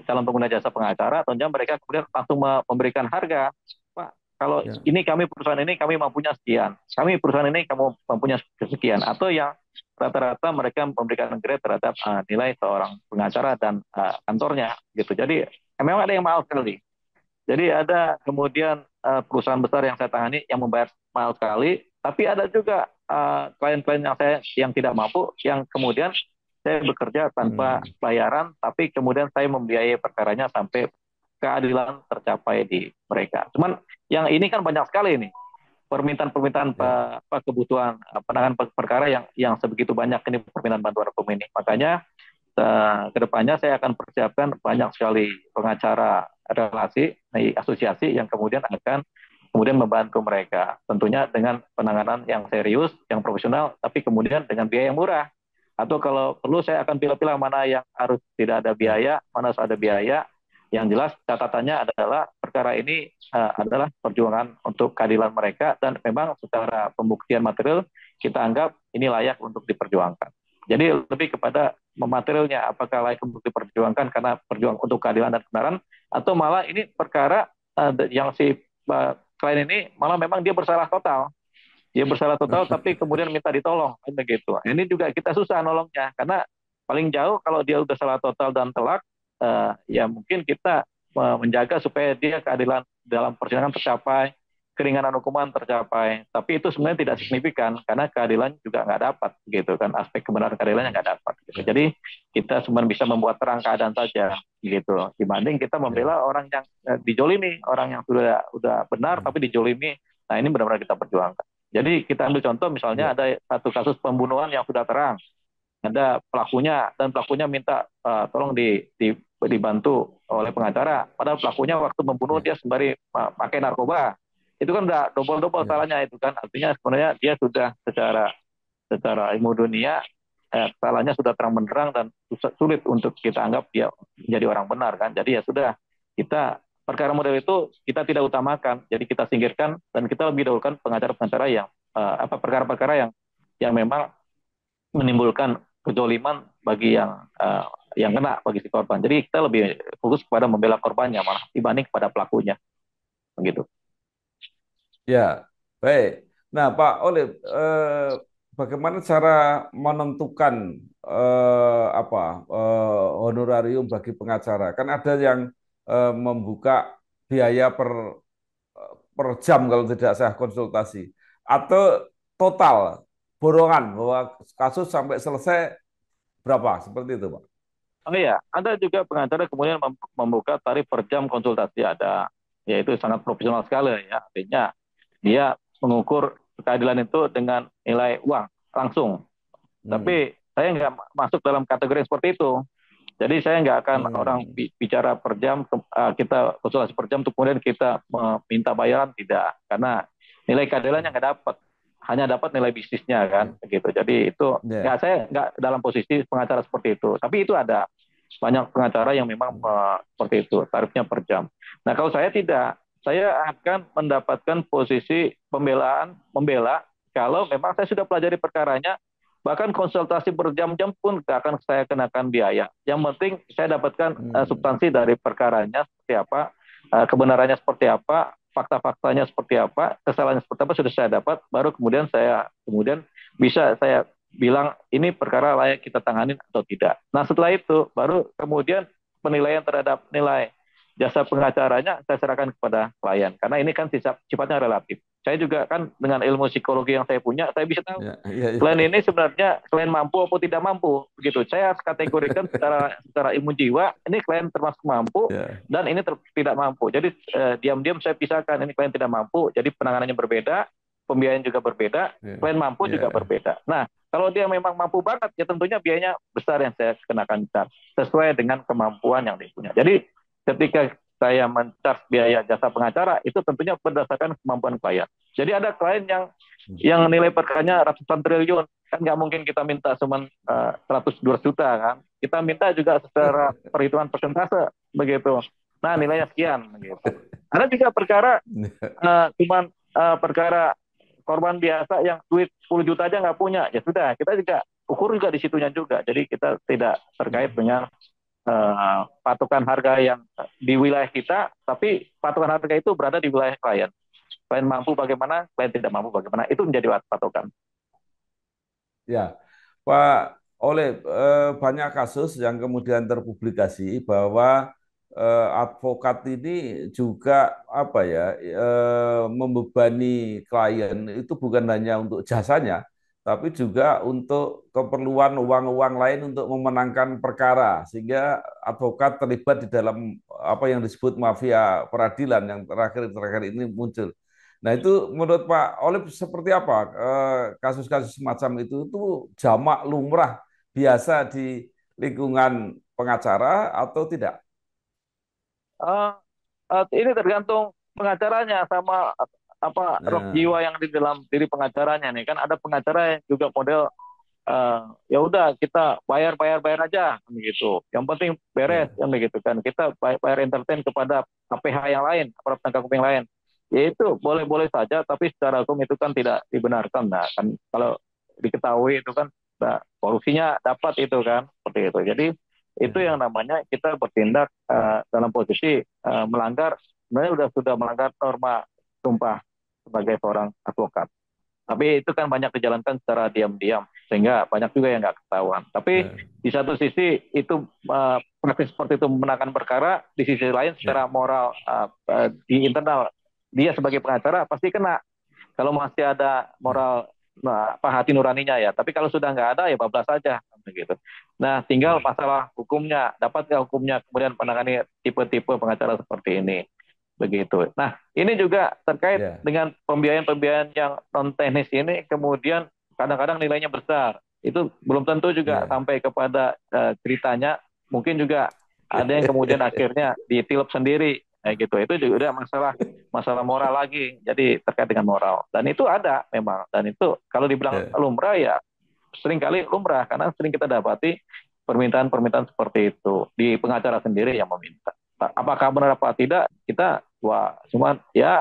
calon pengguna jasa pengacara, tentunya mereka kemudian langsung memberikan harga. Pak, kalau Ya. ini kami perusahaan ini kami mampunya sekian, kami perusahaan ini kamu mampunya sekian, atau yang rata-rata mereka memberikan grade terhadap nilai seorang pengacara dan kantornya gitu. Jadi memang ada yang mahal sekali. Jadi ada kemudian perusahaan besar yang saya tangani yang membayar mahal sekali, tapi ada juga klien-klien yang saya yang tidak mampu, yang kemudian saya bekerja tanpa bayaran, tapi kemudian saya membiayai perkaranya sampai keadilan tercapai di mereka. Cuman yang ini kan banyak sekali ini permintaan-permintaan Ya. kebutuhan penanganan perkara yang sebegitu banyak ini permintaan bantuan hukum ini. Makanya kedepannya saya akan persiapkan banyak sekali pengacara relasi asosiasi yang kemudian akan kemudian membantu mereka tentunya dengan penanganan yang serius, yang profesional, tapi kemudian dengan biaya yang murah. Atau kalau perlu saya akan pilih-pilih mana yang harus tidak ada biaya, mana harus ada biaya. Yang jelas catatannya adalah perkara ini adalah perjuangan untuk keadilan mereka dan memang secara pembuktian material kita anggap ini layak untuk diperjuangkan. Jadi lebih kepada materialnya apakah layak untuk diperjuangkan karena perjuang untuk keadilan dan kebenaran, atau malah ini perkara yang si klien ini malah memang dia bersalah total. Dia bersalah total tapi kemudian minta ditolong begitu. Ini juga kita susah nolongnya karena paling jauh kalau dia udah salah total dan telak, ya mungkin kita menjaga supaya dia keadilan dalam persidangan tercapai, keringanan hukuman tercapai. Tapi itu sebenarnya tidak signifikan karena keadilan juga nggak dapat gitu kan, aspek kebenaran keadilannya nggak dapat. Gitu. Jadi kita sebenarnya bisa membuat terang keadaan saja gitu, dibanding kita membela orang yang dijolimi, orang yang sudah benar tapi dijolimi. Nah ini benar-benar kita perjuangkan. Jadi kita ambil contoh misalnya ada satu kasus pembunuhan yang sudah terang, ada pelakunya dan pelakunya minta tolong dibantu oleh pengacara. Padahal pelakunya waktu membunuh dia sembari pakai narkoba. Itu kan udah double salahnya itu kan. Artinya sebenarnya dia sudah secara ilmu dunia salahnya sudah terang benderang dan sulit untuk kita anggap dia menjadi orang benar kan. Jadi ya sudah, kita perkara model itu kita tidak utamakan. Jadi kita singkirkan dan kita lebih dahulukan pengacara-pengacara yang perkara-perkara yang memang menimbulkan kezoliman bagi yang kena, bagi si korban. Jadi kita lebih fokus kepada membela korbannya malah dibanding kepada pelakunya. Begitu. Ya, baik. Nah, Pak Olip, bagaimana cara menentukan honorarium bagi pengacara? Kan ada yang membuka biaya per jam kalau tidak saya konsultasi, atau total borongan bahwa kasus sampai selesai berapa? Seperti itu, Pak. Oh iya, ada juga pengacara kemudian membuka tarif per jam konsultasi ada, yaitu sangat profesional sekali ya. Artinya dia mengukur keadilan itu dengan nilai uang langsung. Tapi saya nggak masuk dalam kategori yang seperti itu. Jadi saya nggak akan orang bicara per jam, kita konsultasi per jam, kemudian kita meminta bayaran, tidak. Karena nilai keadilannya nggak dapat. Hanya dapat nilai bisnisnya kan, begitu. Jadi itu saya nggak dalam posisi pengacara seperti itu. Tapi itu ada banyak pengacara yang memang seperti itu, tarifnya per jam. Nah kalau saya tidak, saya akan mendapatkan posisi membela kalau memang saya sudah pelajari perkaranya, bahkan konsultasi berjam-jam pun gak akan saya kenakan biaya. Yang penting saya dapatkan substansi dari perkaranya seperti apa, kebenarannya seperti apa, fakta-faktanya seperti apa, kesalahannya seperti apa sudah saya dapat, baru kemudian bisa saya bilang ini perkara layak kita tanganin atau tidak. Nah setelah itu baru kemudian penilaian terhadap nilai jasa pengacaranya saya serahkan kepada klien, karena ini kan sifatnya relatif. Saya juga kan dengan ilmu psikologi yang saya punya, saya bisa tahu klien ini sebenarnya klien mampu atau tidak mampu, begitu. Saya harus kategorikan secara ilmu jiwa, ini klien termasuk mampu dan ini tidak mampu. Jadi diam-diam saya pisahkan, ini klien tidak mampu, jadi penanganannya berbeda, pembiayaan juga berbeda, klien mampu juga berbeda. Nah, kalau dia memang mampu banget, ya tentunya biayanya besar yang saya kenakan besar, sesuai dengan kemampuan yang dia punya. Jadi ketika saya mencas biaya jasa pengacara, itu tentunya berdasarkan kemampuan klien. Jadi ada klien yang nilai perkaranya ratusan triliun, kan nggak mungkin kita minta cuma 100-200 juta kan. Kita minta juga secara perhitungan persentase, begitu. Nah, nilainya sekian, begitu. Ada juga perkara cuma perkara korban biasa yang duit 10 juta aja nggak punya, ya sudah, kita juga ukur juga di situnya juga. Jadi kita tidak terkait dengan patokan harga yang di wilayah kita, tapi patokan harga itu berada di wilayah klien. klien mampu bagaimana, klien tidak mampu bagaimana, itu menjadi patokan. Ya, Pak Oleh, banyak kasus yang kemudian terpublikasi bahwa advokat ini juga apa ya, membebani klien itu bukan hanya untuk jasanya, tapi juga untuk keperluan uang-uang lain untuk memenangkan perkara, sehingga advokat terlibat di dalam apa yang disebut mafia peradilan yang terakhir-terakhir ini muncul. Nah, itu menurut Pak Olip seperti apa kasus-kasus semacam itu jamak lumrah biasa di lingkungan pengacara atau tidak? Uh, ini tergantung pengacaranya sama apa roh Nah, jiwa yang di dalam diri pengacaranya nih. Kan ada pengacara yang juga model ya udah kita bayar bayar bayar aja kan begitu. Yang penting beres ya, kan begitu kan. Kita bayar entertain kepada APH yang lain, aparat penegak hukum yang lain. Ya itu boleh-boleh saja, tapi secara hukum itu kan tidak dibenarkan. Nah, kan kalau diketahui itu kan nah, korupsinya dapat itu kan seperti itu. Jadi itu ya, yang namanya kita bertindak dalam posisi melanggar, sebenarnya sudah melanggar norma sumpah sebagai seorang advokat. Tapi itu kan banyak dijalankan secara diam-diam, sehingga banyak juga yang nggak ketahuan. Tapi ya, di satu sisi itu praktis seperti itu memenangkan perkara, di sisi lain secara ya, moral di internal dia sebagai pengacara pasti kena. Kalau masih ada ya, moral apa hati nuraninya ya. Tapi kalau sudah nggak ada ya bablas saja begitu. Nah, tinggal ya, masalah hukumnya, dapat nggak hukumnya kemudian menangani tipe-tipe pengacara seperti ini. Begitu. Nah, ini juga terkait ya, dengan pembiayaan-pembiayaan yang non teknis ini kemudian kadang-kadang nilainya besar. Itu belum tentu juga ya. sampai kepada ceritanya. Mungkin juga ada yang kemudian akhirnya ditilep sendiri kayak gitu. Itu juga udah masalah masalah moral lagi. Jadi terkait dengan moral. Dan itu ada memang. Dan itu kalau dibilang Ya, lumrah ya sering kali lumrah karena sering kita dapati permintaan-permintaan seperti itu di pengacara sendiri yang meminta. Apakah benar apa tidak kita wah cuman ya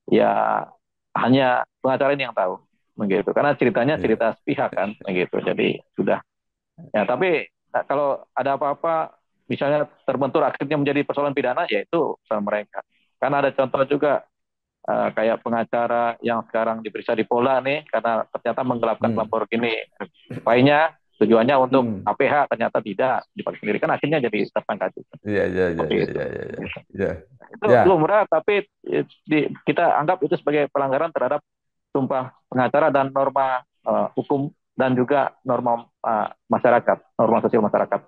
ya hanya pengacara ini yang tahu begitu karena ceritanya ya, cerita sepihak kan begitu jadi sudah ya tapi kalau ada apa-apa misalnya terbentur akhirnya menjadi persoalan pidana ya itu urusan mereka karena ada contoh juga kayak pengacara yang sekarang diperiksa di Polda nih karena ternyata menggelapkan hmm, Lamborghini tujuannya tujuannya untuk hmm. APH ternyata tidak dipakai sendiri kan akhirnya jadi tersangka juga Ya, ya, ya, seperti ya, itu. ya, ya, ya, Itu ya, lumrah, tapi kita anggap itu sebagai pelanggaran terhadap sumpah pengacara dan norma hukum dan juga norma masyarakat, norma sosial masyarakat.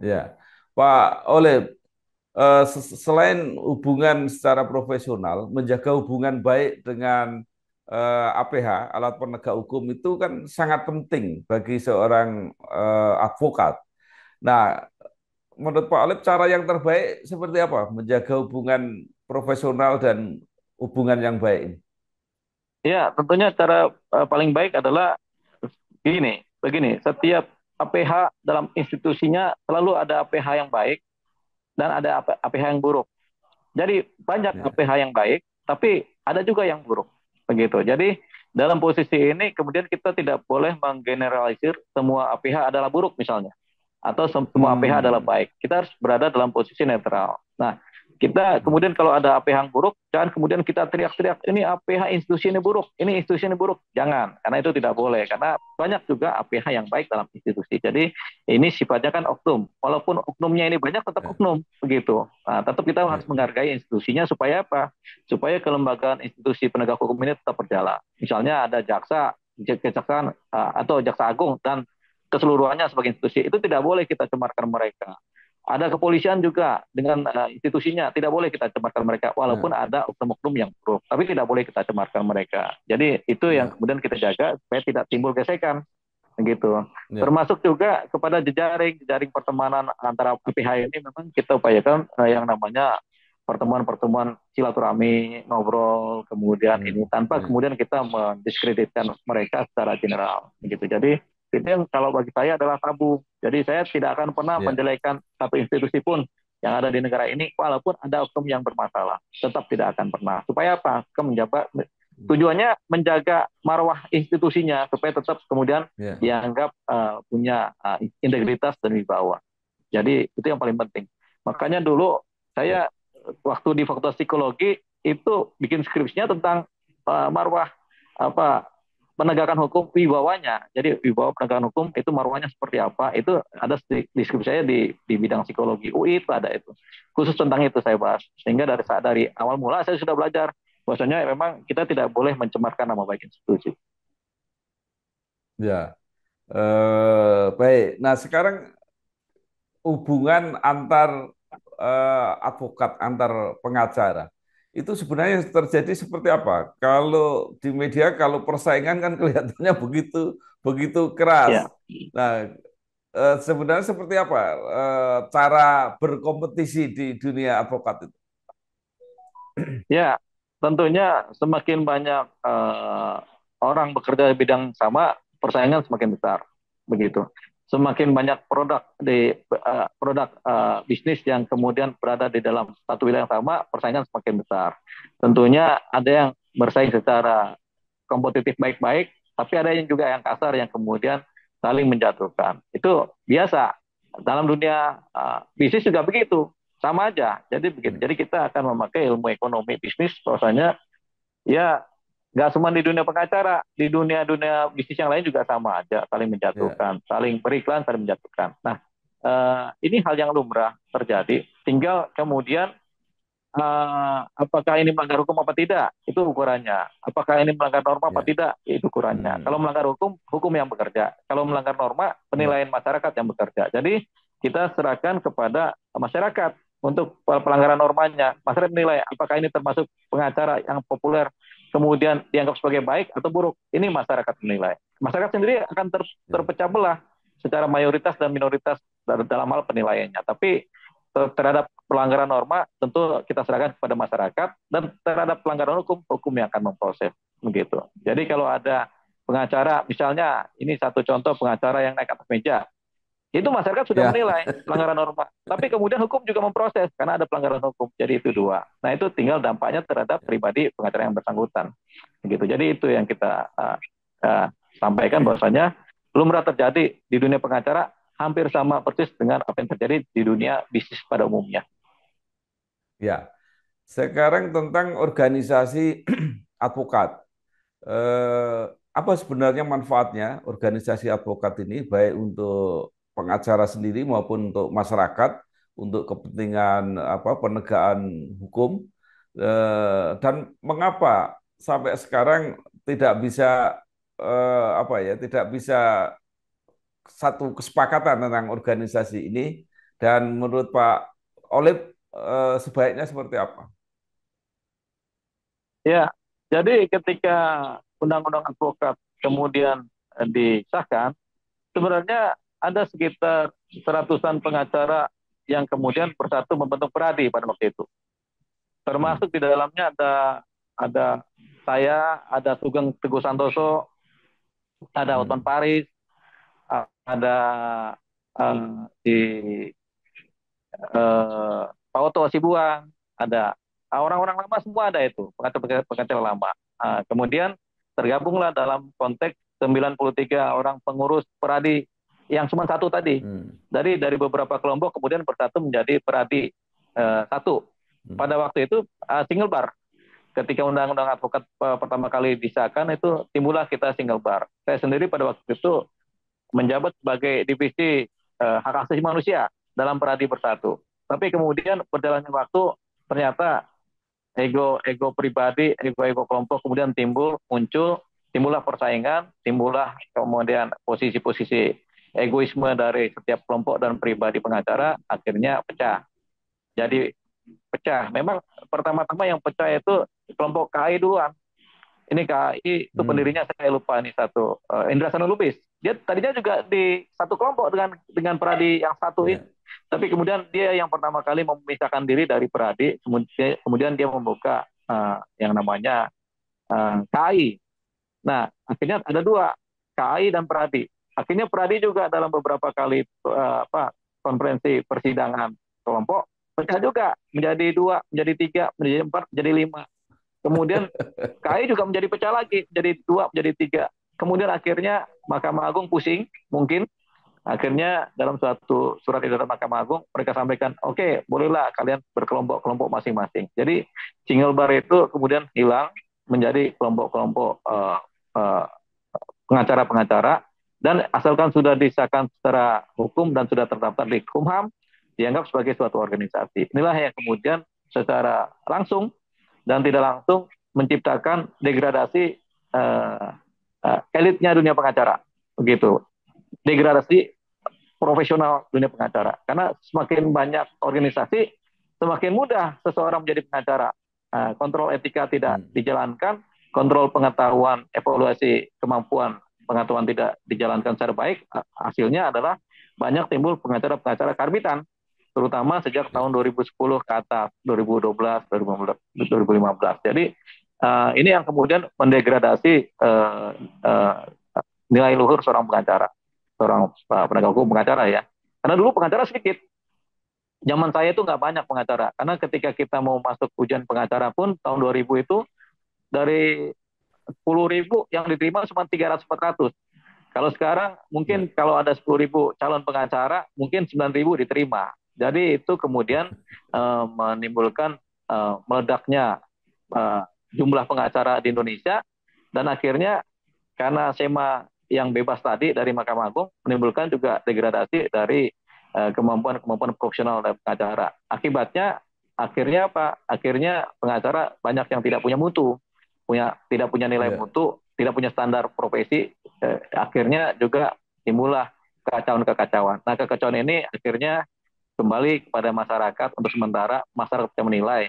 ya. Pak Oleh, selain hubungan secara profesional, menjaga hubungan baik dengan APH, alat penegak hukum itu kan sangat penting bagi seorang advokat. Nah, menurut Pak Oleh, cara yang terbaik seperti apa menjaga hubungan profesional dan hubungan yang baik ini? Ya, tentunya cara paling baik adalah begini, setiap APH dalam institusinya selalu ada APH yang baik dan ada APH yang buruk. Jadi banyak Ya, APH yang baik, tapi ada juga yang buruk. Begitu. Jadi dalam posisi ini kemudian kita tidak boleh menggeneralisir semua APH adalah buruk misalnya atau semua APH adalah hmm, baik. Kita harus berada dalam posisi netral. Nah, kita kemudian kalau ada APH yang buruk, jangan kemudian kita teriak-teriak ini APH institusi ini buruk, ini institusi ini buruk. Jangan, karena itu tidak boleh. Karena banyak juga APH yang baik dalam institusi. Jadi ini sifatnya kan oknum. Walaupun oknumnya ini banyak, tetap ya, oknum begitu. Nah, tetap kita harus ya, menghargai institusinya supaya apa? Supaya kelembagaan institusi penegak hukum ini tetap berjalan. Misalnya ada jaksa, kejaksaan atau jaksa agung dan keseluruhannya sebagai institusi itu tidak boleh kita cemarkan mereka. Ada kepolisian juga dengan institusinya tidak boleh kita cemarkan mereka walaupun ya, ada oknum-oknum yang buruk tapi tidak boleh kita cemarkan mereka. Jadi itu yang ya, kemudian kita jaga supaya tidak timbul gesekan gitu. ya, Termasuk juga kepada jejaring pertemanan antara PPH ini memang kita upayakan yang namanya pertemuan-pertemuan silaturahmi, ngobrol, kemudian ini tanpa kemudian kita mendiskreditkan mereka secara general, begitu. Jadi itu yang kalau bagi saya adalah tabu. Jadi saya tidak akan pernah menjelekan satu institusi pun yang ada di negara ini, walaupun ada oknum yang bermasalah, tetap tidak akan pernah. Supaya apa? Tujuannya menjaga marwah institusinya supaya tetap kemudian dianggap punya integritas dan wibawa. Jadi itu yang paling penting. Makanya dulu saya waktu di Fakultas Psikologi itu bikin skripsinya tentang marwah penegakan hukum wibawanya. Jadi wibawa penegakan hukum itu marwahnya seperti apa? Itu ada di skripsi saya di bidang psikologi UI itu ada itu. Khusus tentang itu saya bahas. Sehingga dari awal mula saya sudah belajar bahwasanya memang kita tidak boleh mencemarkan nama baik institusi. Ya, baik. Nah sekarang hubungan antar advokat, antar pengacara itu sebenarnya terjadi seperti apa? Kalau di media, kalau persaingan kan kelihatannya begitu keras. Nah, sebenarnya seperti apa cara berkompetisi di dunia advokat itu? Ya, tentunya semakin banyak orang bekerja di bidang sama, persaingan semakin besar, begitu. Semakin banyak produk bisnis yang kemudian berada di dalam satu wilayah yang sama, persaingan semakin besar. Tentunya ada yang bersaing secara kompetitif baik-baik, tapi ada yang juga yang kasar yang kemudian saling menjatuhkan. Itu biasa. Dalam dunia bisnis juga begitu, sama aja. Jadi begitu. Jadi kita akan memakai ilmu ekonomi bisnis, bahwasanya ya nggak cuma di dunia pengacara, di dunia bisnis yang lain juga sama aja, saling menjatuhkan, saling beriklan, saling menjatuhkan. Nah, ini hal yang lumrah terjadi. Tinggal kemudian apakah ini melanggar hukum apa tidak, itu ukurannya. Apakah ini melanggar norma apa tidak, itu ukurannya. Kalau melanggar hukum, hukum yang bekerja. Kalau melanggar norma, penilaian masyarakat yang bekerja. Jadi kita serahkan kepada masyarakat untuk pelanggaran normanya. Masyarakat menilai apakah ini termasuk pengacara yang populer, kemudian dianggap sebagai baik atau buruk. Ini masyarakat menilai. Masyarakat sendiri akan terpecah belah secara mayoritas dan minoritas dalam hal penilaiannya. Tapi terhadap pelanggaran norma tentu kita serahkan kepada masyarakat, dan terhadap pelanggaran hukum yang akan memproses, begitu. Jadi kalau ada pengacara, misalnya ini satu contoh pengacara yang naik atas meja, itu masyarakat sudah menilai pelanggaran norma, tapi kemudian hukum juga memproses karena ada pelanggaran hukum. Jadi itu dua. Nah itu tinggal dampaknya terhadap pribadi pengacara yang bersangkutan, begitu. Jadi itu yang kita sampaikan, bahwasanya lumrah terjadi di dunia pengacara hampir sama persis dengan apa yang terjadi di dunia bisnis pada umumnya. Ya, sekarang tentang organisasi advokat. Apa sebenarnya manfaatnya organisasi advokat ini, baik untuk pengacara sendiri maupun untuk masyarakat, untuk kepentingan penegakan hukum, dan mengapa sampai sekarang tidak bisa tidak bisa satu kesepakatan tentang organisasi ini, dan menurut Pak Olip sebaiknya seperti apa? Ya, jadi ketika Undang-Undang Advokat kemudian disahkan, sebenarnya ada sekitar seratusan pengacara yang kemudian bersatu membentuk Peradi pada waktu itu. Termasuk di dalamnya ada saya, ada Sugeng Teguh Santoso, ada Otman Paris, ada di Pak Oto Sibuang, ada orang-orang lama semua, ada itu pengacara lama. Kemudian tergabunglah dalam konteks 93 orang pengurus Peradi yang cuma satu tadi. Dari beberapa kelompok kemudian bersatu menjadi Peradi satu. Pada waktu itu single bar. Ketika Undang-Undang Advokat pertama kali disahkan, itu timbullah kita single bar. Saya sendiri pada waktu itu menjabat sebagai divisi hak asasi manusia dalam Peradi Bersatu. Tapi kemudian berjalannya waktu, ternyata ego pribadi, ego kelompok kemudian timbullah persaingan, timbullah kemudian posisi-posisi egoisme dari setiap kelompok dan pribadi pengacara, akhirnya pecah. Jadi pecah. Memang pertama-tama yang pecah itu kelompok KAI duluan. Ini KAI itu pendirinya saya lupa nih satu, Indra Sanulubis. Dia tadinya juga di satu kelompok dengan Peradi yang satu ini. Tapi kemudian dia yang pertama kali memisahkan diri dari Peradi, kemudian dia membuka yang namanya KAI. Nah, akhirnya ada dua, KAI dan Peradi. Akhirnya Peradi juga dalam beberapa kali konferensi persidangan kelompok pecah juga menjadi dua, menjadi tiga, menjadi empat, menjadi lima. Kemudian KAI juga menjadi pecah lagi, menjadi dua, menjadi tiga. Kemudian akhirnya Mahkamah Agung pusing, mungkin akhirnya dalam suatu surat edaran Mahkamah Agung mereka sampaikan, oke, bolehlah kalian berkelompok-kelompok masing-masing. Jadi single bar itu kemudian hilang menjadi kelompok-kelompok pengacara-pengacara, dan asalkan sudah disahkan secara hukum dan sudah terdaftar di Kumham, dianggap sebagai suatu organisasi. Inilah yang kemudian secara langsung dan tidak langsung menciptakan degradasi elitnya dunia pengacara, begitu. Degradasi profesional dunia pengacara. Karena semakin banyak organisasi, semakin mudah seseorang menjadi pengacara. Kontrol etika tidak dijalankan, kontrol pengetahuan, evaluasi kemampuan pengetahuan tidak dijalankan secara baik, hasilnya adalah banyak timbul pengacara-pengacara karbitan, terutama sejak tahun 2010 ke atas, 2012, 2015. Jadi ini yang kemudian mendegradasi nilai luhur seorang pengacara, seorang penegak hukum pengacara ya. Karena dulu pengacara sedikit. Zaman saya itu nggak banyak pengacara. Karena ketika kita mau masuk ujian pengacara pun tahun 2000 itu dari 10.000 yang diterima cuma 300-400. Kalau sekarang mungkin kalau ada 10.000 calon pengacara, mungkin 9.000 diterima. Jadi itu kemudian menimbulkan meledaknya jumlah pengacara di Indonesia, dan akhirnya karena SEMA yang bebas tadi dari Mahkamah Agung menimbulkan juga degradasi dari kemampuan profesional dari pengacara. Akibatnya akhirnya apa? Akhirnya pengacara banyak yang tidak punya mutu, tidak punya nilai mutu, tidak punya standar profesi, akhirnya juga timbullah kekacauan-kekacauan. Nah, kekacauan ini akhirnya kembali kepada masyarakat. Untuk sementara masyarakat yang menilai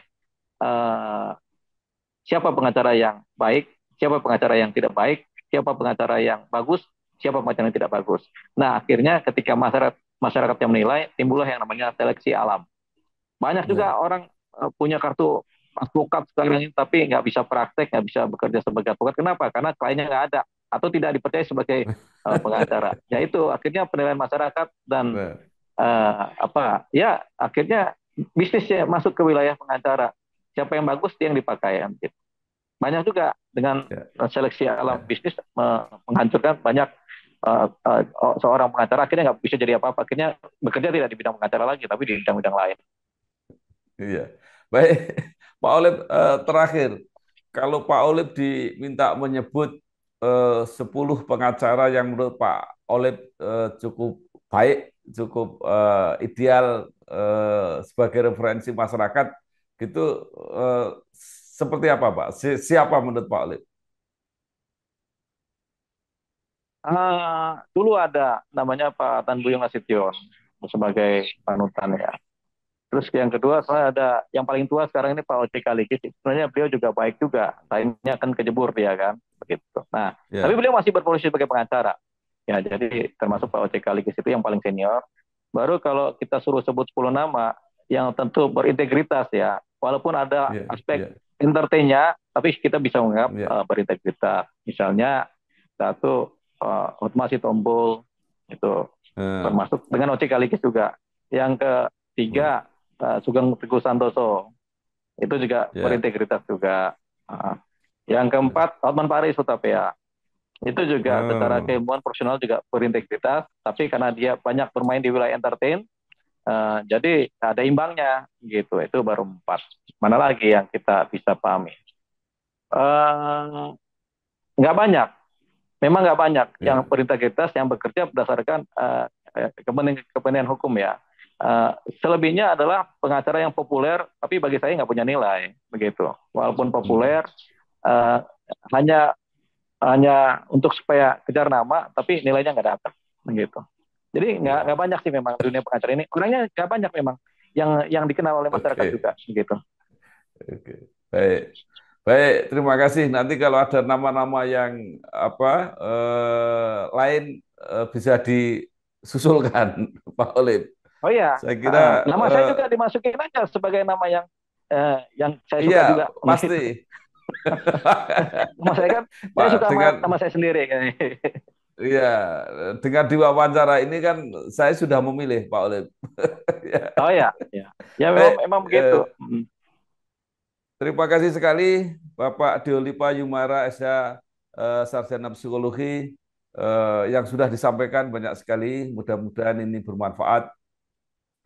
siapa pengacara yang baik, siapa pengacara yang tidak baik, siapa pengacara yang bagus, siapa pengacara yang tidak bagus. Nah, akhirnya ketika masyarakat yang menilai, timbullah yang namanya seleksi alam. Banyak juga orang punya kartu advokat sekarang ini, tapi nggak bisa praktek, nggak bisa bekerja sebagai advokat. Kenapa? Karena kliennya nggak ada atau tidak dipercaya sebagai pengacara. Ya itu akhirnya penilaian masyarakat dan akhirnya bisnisnya masuk ke wilayah pengacara. Siapa yang bagus dia yang dipakai. Gitu. Banyak juga dengan seleksi alam bisnis menghancurkan banyak seorang pengacara, akhirnya nggak bisa jadi apa-apa. Akhirnya bekerja tidak di bidang pengacara lagi, tapi di bidang-bidang lain. Iya, baik. Pak Olip, terakhir, kalau Pak Olip diminta menyebut 10 pengacara yang menurut Pak Olip cukup baik, cukup ideal sebagai referensi masyarakat, gitu, seperti apa, Pak? Siapa menurut Pak Olip? Dulu ada namanya Pak Tan Buyung Nasution sebagai panutan ya. Terus yang kedua, saya ada yang paling tua sekarang ini Pak Oce Kaligis. Sebenarnya beliau juga baik juga. Lainnya kan kejebur dia kan, begitu. Nah, tapi beliau masih berprofesi sebagai pengacara. Ya, jadi termasuk Pak Oce Kaligis itu yang paling senior. Baru kalau kita suruh sebut 10 nama yang tentu berintegritas ya. Walaupun ada aspek entertain-nya, tapi kita bisa menganggap berintegritas. Misalnya satu Hotma Sitompul itu termasuk dengan Oce Kaligis juga. Yang ketiga Sugeng Teguh Santoso itu juga berintegritas juga. Yang keempat Hotman Paris Hutapea itu juga secara keilmuan profesional juga berintegritas, tapi karena dia banyak bermain di wilayah entertain, jadi ada imbangnya gitu. Itu baru 4. Mana lagi yang kita bisa pahami? Nggak banyak, memang nggak banyak yang berintegritas, yang bekerja berdasarkan kepentingan hukum ya. Selebihnya adalah pengacara yang populer, tapi bagi saya nggak punya nilai, begitu. Walaupun populer, hanya untuk supaya kejar nama, tapi nilainya nggak dapat, begitu. Jadi nggak banyak sih memang dunia pengacara ini. Orangnya nggak banyak memang yang dikenal oleh masyarakat juga, begitu. Baik, baik. Terima kasih. Nanti kalau ada nama-nama yang lain bisa disusulkan, Pak Olip. Oh iya, Saya kira nama saya juga dimasukin aja sebagai nama yang saya suka iya juga. pasti. Nama saya kan, saya Pak, suka sama dengan nama saya sendiri. iya dengan diwawancara ini kan saya sudah memilih Pak Olip. Ya. Oh ya, ya, ya memang, Baik, memang begitu. terima kasih sekali Bapak Deolipa Yumara SH, Sarjana Psikologi, yang sudah disampaikan banyak sekali. Mudah-mudahan ini bermanfaat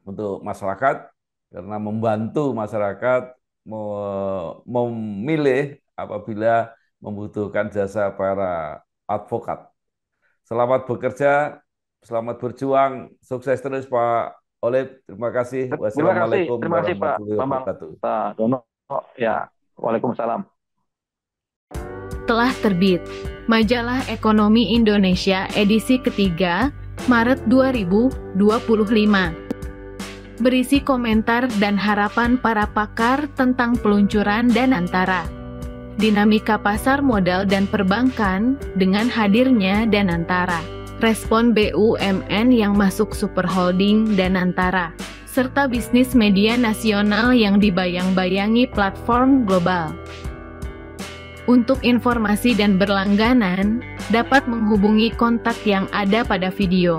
untuk masyarakat karena membantu masyarakat memilih apabila membutuhkan jasa para advokat. Selamat bekerja, selamat berjuang, sukses terus Pak Olip. Terima kasih. Wassalamualaikum Terima kasih Pak warahmatullahi Bambang, wabarakatuh. Pak Dono. Ya, waalaikumsalam. Telah terbit Majalah Ekonomi Indonesia edisi ketiga, Maret 2025. Berisi komentar dan harapan para pakar tentang peluncuran Danantara, dinamika pasar modal dan perbankan dengan hadirnya Danantara, respon BUMN yang masuk super holding Danantara, serta bisnis media nasional yang dibayang-bayangi platform global. Untuk informasi dan berlangganan, dapat menghubungi kontak yang ada pada video.